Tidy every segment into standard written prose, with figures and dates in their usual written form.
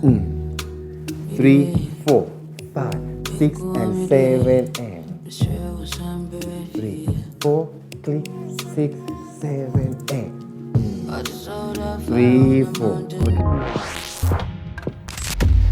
3, 4, 5, 6 and 7 and 3, 4, click, 6, 7 and 3, 4.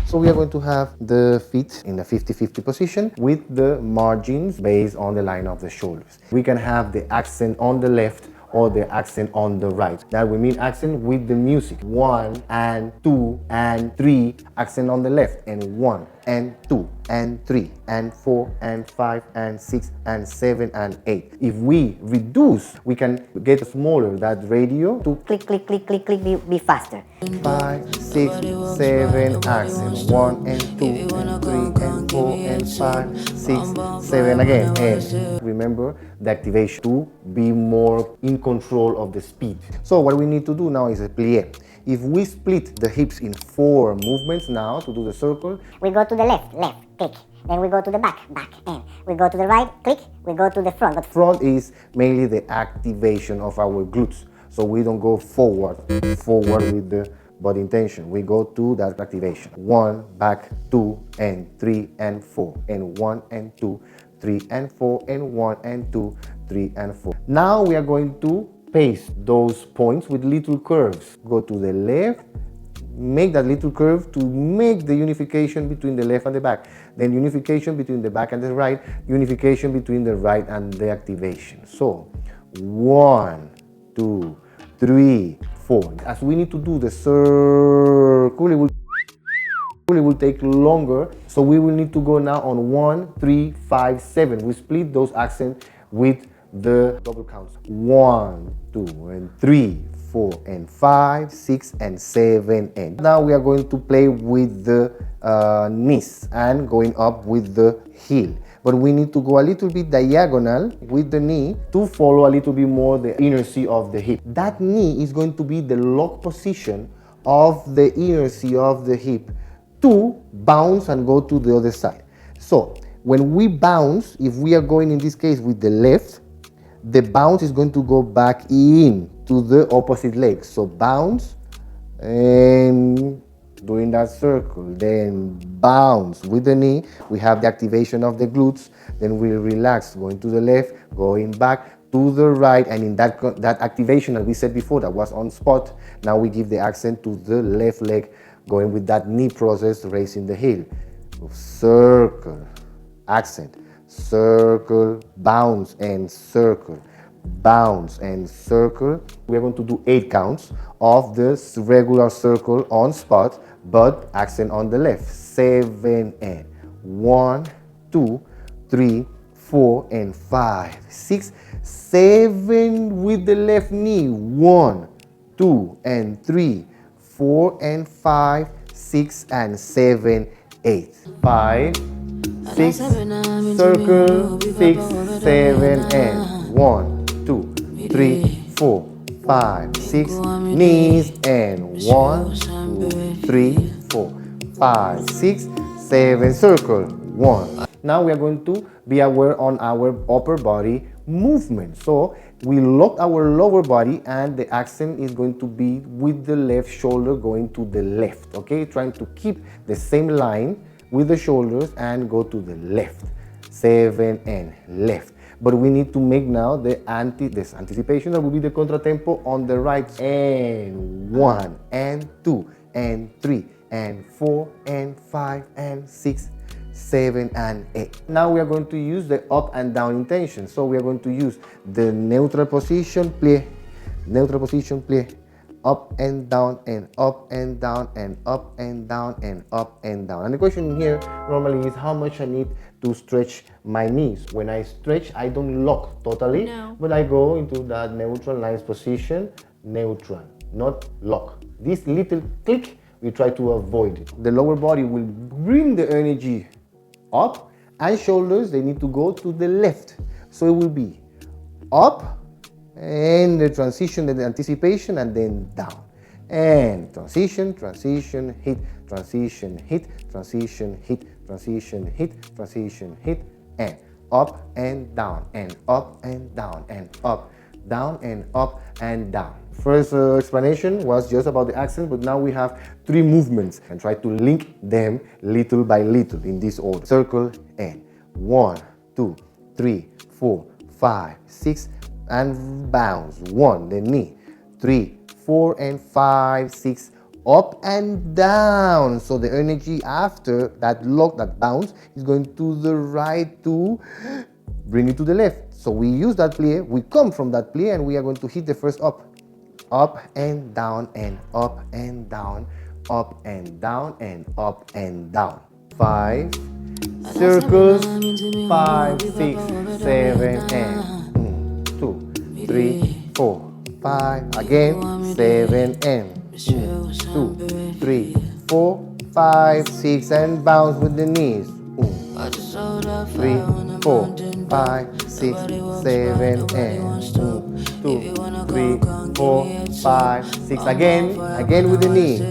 So we are going to have the feet in a 50-50 position with the margins based on the line of the shoulders. We can have the accent on the left or the accent on the right. That we mean accent with the music. 1 and 2 and 3, accent on the left, and 1 and 2 and 3 and 4 and 5 and 6 and 7 and 8. If we reduce, we can get smaller that radio to click, click, click, click, click, be faster. 5, 6, 7 accent, 1 and 2 and 3 and 4 and 5, 6, 7 again. And remember the activation to be more in control of the speed. So what we need to do now is a plie. If we split the hips in 4 movements now to do the circle, we go to the left, left, click. Then we go to the back, back, and we go to the right, click, we go to the front. But front is mainly the activation of our glutes. So we don't go forward with the body intention. We go to that activation. 1, back, 2, and 3, and 4, and 1, and 2, 3, and 4, and 1, and 2, 3, and 4. Now we are going to paste those points with little curves. Go to the left, make that little curve to make the unification between the left and the back. Then unification between the back and the right, unification between the right and the activation. So 1, 2, 3, 4. As we need to do the circle, it will take longer. So we will need to go now on 1, 3, 5, 7. We split those accents with the double counts. 1, 2, and 3, 4, and 5, 6, and 7, and now we are going to play with the knees and going up with the heel. But we need to go a little bit diagonal with the knee to follow a little bit more the inertia of the hip. That knee is going to be the lock position of the inertia of the hip to bounce and go to the other side. So when we bounce, if we are going in this case with the left, the bounce is going to go back in to the opposite leg. So bounce and doing that circle, then bounce with the knee. We have the activation of the glutes. Then we relax, going to the left, going back to the right, and in that activation that we said before that was on spot, now we give the accent to the left leg, going with that knee process, raising the heel. Circle, accent, circle, bounce and circle, bounce and circle. We are going to do 8 counts of this regular circle on spot, but accent on the left. 7 and 1, 2, 3, 4 and 5, 6, 7 with the left knee. 1, 2 and 3, 4 and 5, 6 and 7, 8. 5, 6, circle, 6, 7 and 1, 2, 3, 4, 5, 6, knees and 1, 2, 3, 4, 5, 6, 7, circle, 1. Now we are going to be aware on our upper body movement. So we lock our lower body and the accent is going to be with the left shoulder going to the left, okay? Trying to keep the same line with the shoulders and go to the left. 7 and left. But we need to make now this anticipation that will be the contratempo on the right. And 1 and 2 and 3 and 4 and 5 and 6, 7 and 8. Now we are going to use the up and down intention. So we are going to use the neutral position, plie, neutral position, plie, up and down and up and down and up and down and up and down. And the question here normally is how much I need to stretch my knees. When I stretch, I don't lock totally, but I go into that neutral nice position, neutral, not lock. This little click, we try to avoid it. The lower body will bring the energy up, and shoulders, they need to go to the left. So it will be up, and the transition, the anticipation, and then down. And transition, transition, hit, transition, hit, transition, hit, transition, hit, transition, hit, and up and down, and up and down, and up, down and up and down. First explanation was just about the accent, but now we have 3 movements and try to link them little by little in this order. Circle and 1, 2, 3, 4, 5, 6 and bounce. 1, the knee, 3, 4 and 5, 6, up and down. So the energy after that lock, that bounce, is going to the right to bring it to the left. So we use that plie, we come from that plie and we are going to hit the first up and down and up and down, up and down and up and down. 5 circles, 5, 6, 7 and 2, 3, 4, 5, again, 7 and 2, 3, 4, 5, 6 and bounce with the knees. 3, 4, 5, 6, 7 and 2, 3, 4, 5, 6 again with the knee.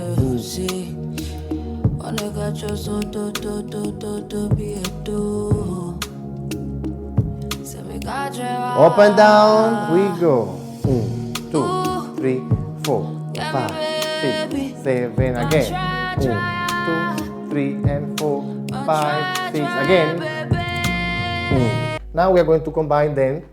Up and down we go. 2, 3, 4, 5, 6, 7 again. 2, 3 and 4, 5, 6 again. Now we are going to combine then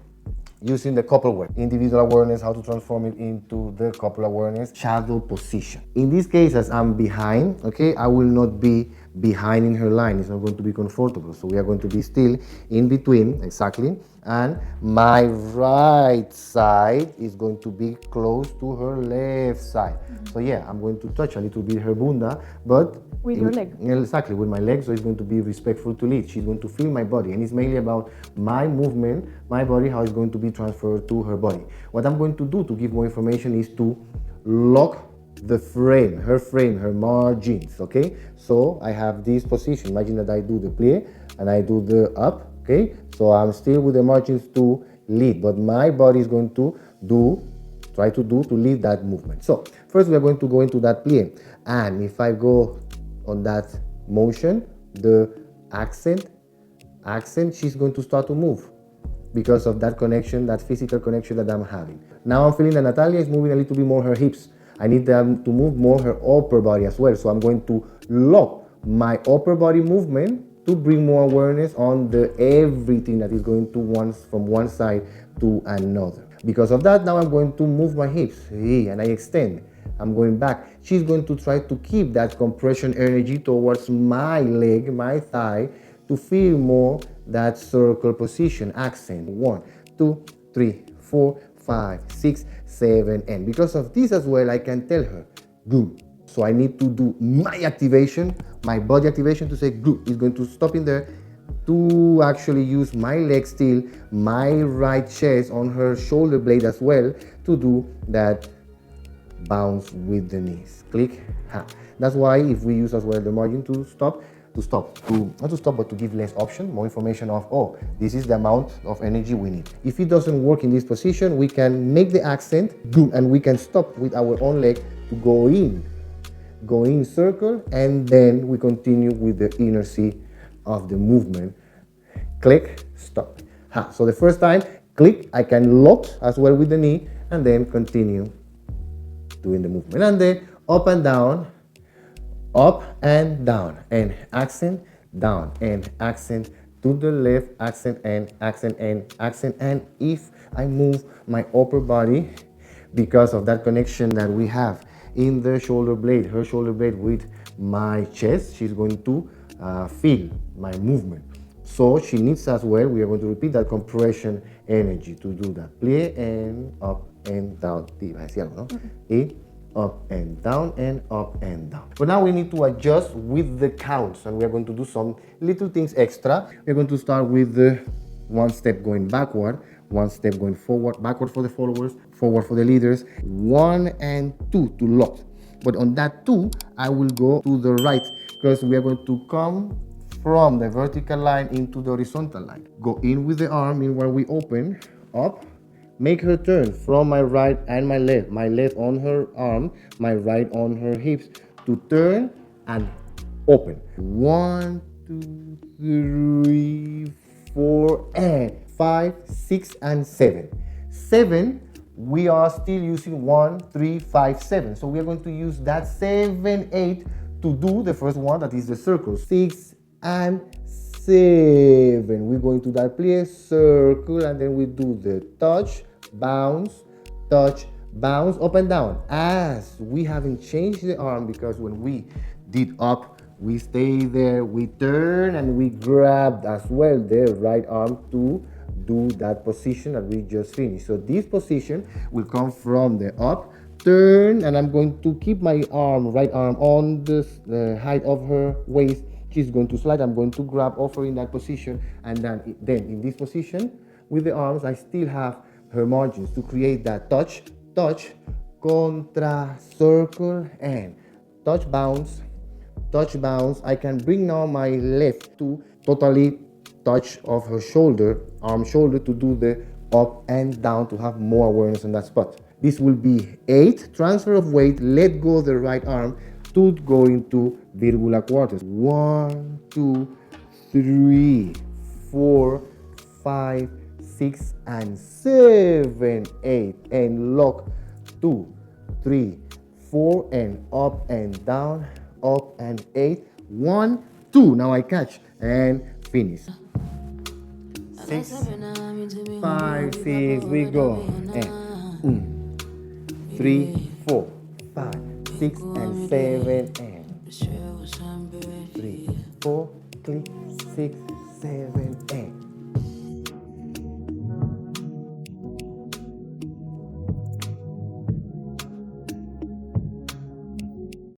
using the couple work, individual awareness, how to transform it into the couple awareness, shadow position. In this case, as I'm behind, okay, I will not be behind in her line. It's not going to be comfortable. So we are going to be still in between, exactly. And my right side is going to be close to her left side. So yeah, I'm going to touch a little bit her bunda, but with your leg. Exactly, with my leg, so it's going to be respectful to lead. She's going to feel my body, and it's mainly about my movement, my body, how it's going to be transferred to her body. What I'm going to do to give more information is to lock the frame, her margins, okay? So I have this position. Imagine that I do the plie and I do the up, okay? So I'm still with the margins to lead, but my body is going to try to lead that movement. So first we are going to go into that plie, and if I go on that motion, the accent, she's going to start to move because of that connection, that physical connection that I'm having. Now I'm feeling that Natalia is moving a little bit more her hips. I need them to move more her upper body as well. So I'm going to lock my upper body movement to bring more awareness on the everything that is going to from one side to another. Because of that, now I'm going to move my hips, and I extend. I'm going back. She's going to try to keep that compression energy towards my leg, my thigh, to feel more that circle position, accent. 1, 2, 3, 4, 5, 6, 7, and because of this as well, I can tell her, good. So I need to do my activation, my body activation to say, good. It's going to stop in there to actually use my leg still, my right chest on her shoulder blade as well to do that bounce with the knees. Click, ha. That's why if we use as well the margin to not to stop, but to give less option, more information of, oh, this is the amount of energy we need. If it doesn't work in this position, we can make the accent, go, and we can stop with our own leg to go in circle, and then we continue with the inertia of the movement. Click, stop. Ha. So the first time, click, I can lock as well with the knee, and then continue doing the movement, and then up and down, and accent, down, and accent to the left, accent, and accent, and accent. And if I move my upper body, because of that connection that we have in the shoulder blade, her shoulder blade with my chest, she's going to feel my movement. So she needs as well, we are going to repeat that compression energy to do that. Plie and up and down. Up and down and up and down. But now we need to adjust with the counts, and we are going to do some little things extra. We're going to start with the 1 step going backward, 1 step going forward, backward for the followers, forward for the leaders, 1 and 2 to lock. But on that 2, I will go to the right because we are going to come from the vertical line into the horizontal line. Go in with the arm, meanwhile we open, up, make her turn from my right and my left on her arm, my right on her hips, to turn and open. 1, 2, 3, 4, and 5, 6, and 7. 7, we are still using 1, 3, 5, 7. So we are going to use that 7, 8 to do the first one, that is the circle. 6 and 7. We go into that plie, circle, and then we do the touch, bounce, up and down. As we haven't changed the arm, because when we did up, we stay there, we turn, and we grab as well the right arm to do that position that we just finished. So this position will come from the up, turn, and I'm going to keep my arm, right arm, on the height of her waist. She's going to slide, I'm going to grab off her in that position, and then in this position with the arms, I still have her margins to create that touch, contra, circle, and touch, bounce. I can bring now my left to totally touch of her shoulder, arm, shoulder, to do the up and down, to have more awareness on that spot. This will be 8, transfer of weight, let go the right arm to go into virgula quarters. 1, 2, 3, 4, 5, 6, and 7, 8, and lock. 2, 3, 4, and up and down, up and 8, 1, 2. Now I catch and finish. 6, 5, 6, we go, and 3, 4, 5, 6, and 7, and 3, 4, click, 6, 7,